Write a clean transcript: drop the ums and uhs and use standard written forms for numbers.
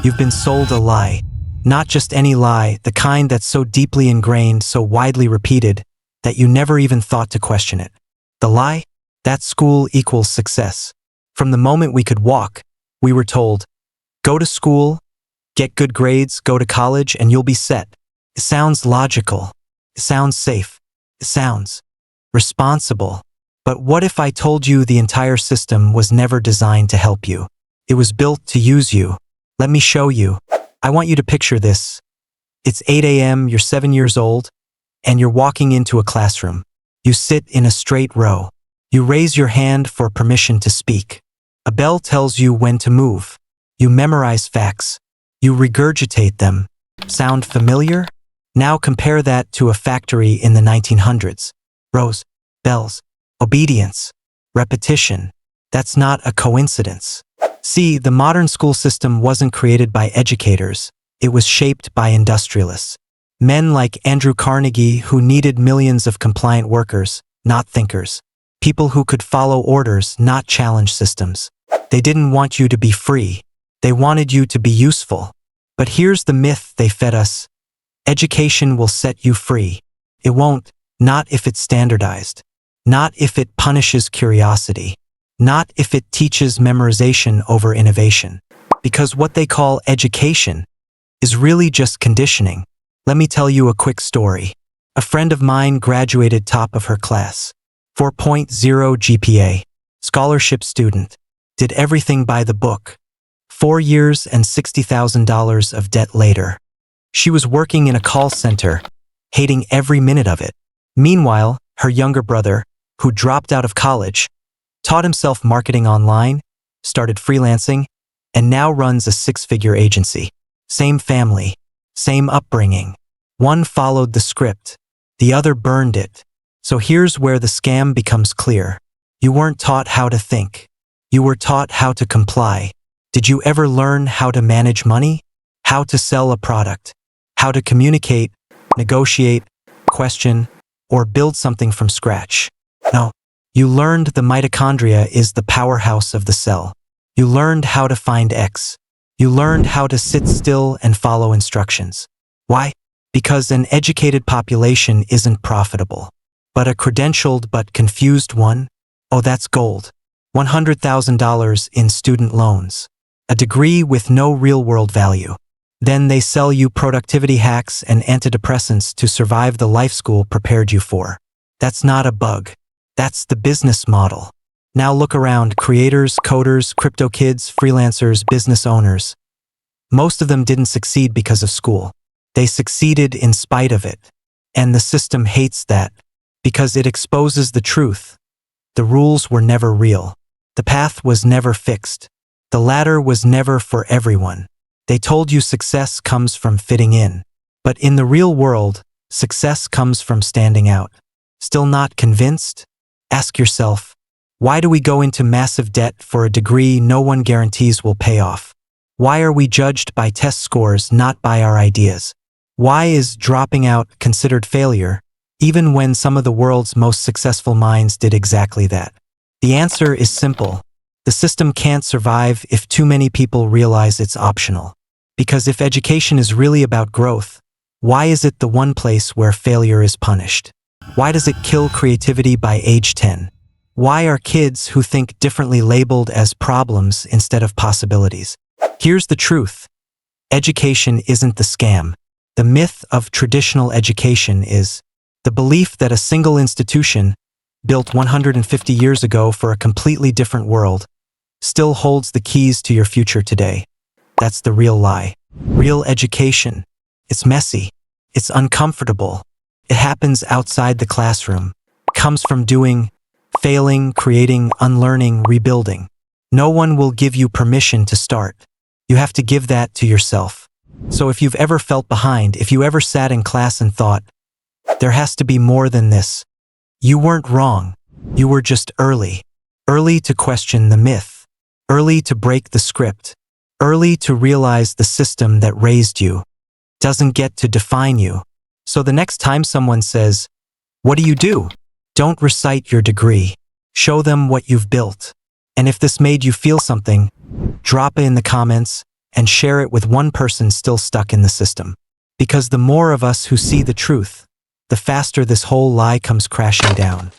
You've been sold a lie. Not just any lie, the kind that's so deeply ingrained, so widely repeated, that you never even thought to question it. The lie? That school equals success. From the moment we could walk, we were told, go to school, get good grades, go to college, and you'll be set. It sounds logical. It sounds safe. It sounds responsible. But what if I told you the entire system was never designed to help you? It was built to use you. Let me show you. I want you to picture this. It's 8 a.m., you're 7 years old, and you're walking into a classroom. You sit in a straight row. You raise your hand for permission to speak. A bell tells you when to move. You memorize facts. You regurgitate them. Sound familiar? Now compare that to a factory in the 1900s. Rows, bells, obedience, repetition. That's not a coincidence. See, the modern school system wasn't created by educators. It was shaped by industrialists. Men like Andrew Carnegie who needed millions of compliant workers, not thinkers. People who could follow orders, not challenge systems. They didn't want you to be free. They wanted you to be useful. But here's the myth they fed us. Education will set you free. It won't, not if it's standardized. Not if it punishes curiosity. Not if it teaches memorization over innovation. Because what they call education is really just conditioning. Let me tell you a quick story. A friend of mine graduated top of her class. 4.0 GPA. Scholarship student. Did everything by the book. 4 years and $60,000 of debt later. She was working in a call center, hating every minute of it. Meanwhile, her younger brother, who dropped out of college, taught himself marketing online, started freelancing, and now runs a 6-figure agency. Same family, same upbringing. One followed the script, the other burned it. So here's where the scam becomes clear. You weren't taught how to think. You were taught how to comply. Did you ever learn how to manage money? How to sell a product? How to communicate, negotiate, question, or build something from scratch? No. You learned the mitochondria is the powerhouse of the cell. You learned how to find X. You learned how to sit still and follow instructions. Why? Because an educated population isn't profitable. But a credentialed but confused one? Oh, that's gold. $100,000 in student loans. A degree with no real-world value. Then they sell you productivity hacks and antidepressants to survive the life school prepared you for. That's not a bug. That's the business model. Now look around, creators, coders, crypto kids, freelancers, business owners. Most of them didn't succeed because of school. They succeeded in spite of it. And the system hates that because it exposes the truth. The rules were never real. The path was never fixed. The ladder was never for everyone. They told you success comes from fitting in. But in the real world, success comes from standing out. Still not convinced? Ask yourself, why do we go into massive debt for a degree no one guarantees will pay off? Why are we judged by test scores, not by our ideas? Why is dropping out considered failure, even when some of the world's most successful minds did exactly that? The answer is simple. The system can't survive if too many people realize it's optional. Because if education is really about growth, why is it the one place where failure is punished? Why does it kill creativity by age 10? Why are kids who think differently labeled as problems instead of possibilities? Here's the truth. Education isn't the scam. The myth of traditional education is the belief that a single institution, built 150 years ago for a completely different world, still holds the keys to your future today. That's the real lie. Real education. It's messy. It's uncomfortable. It happens outside the classroom. It comes from doing, failing, creating, unlearning, rebuilding. No one will give you permission to start. You have to give that to yourself. So if you've ever felt behind, if you ever sat in class and thought, there has to be more than this, you weren't wrong. You were just early. Early to question the myth. Early to break the script. Early to realize the system that raised you doesn't get to define you. So the next time someone says, what do? Don't recite your degree. Show them what you've built. And if this made you feel something, drop it in the comments and share it with one person still stuck in the system. Because the more of us who see the truth, the faster this whole lie comes crashing down.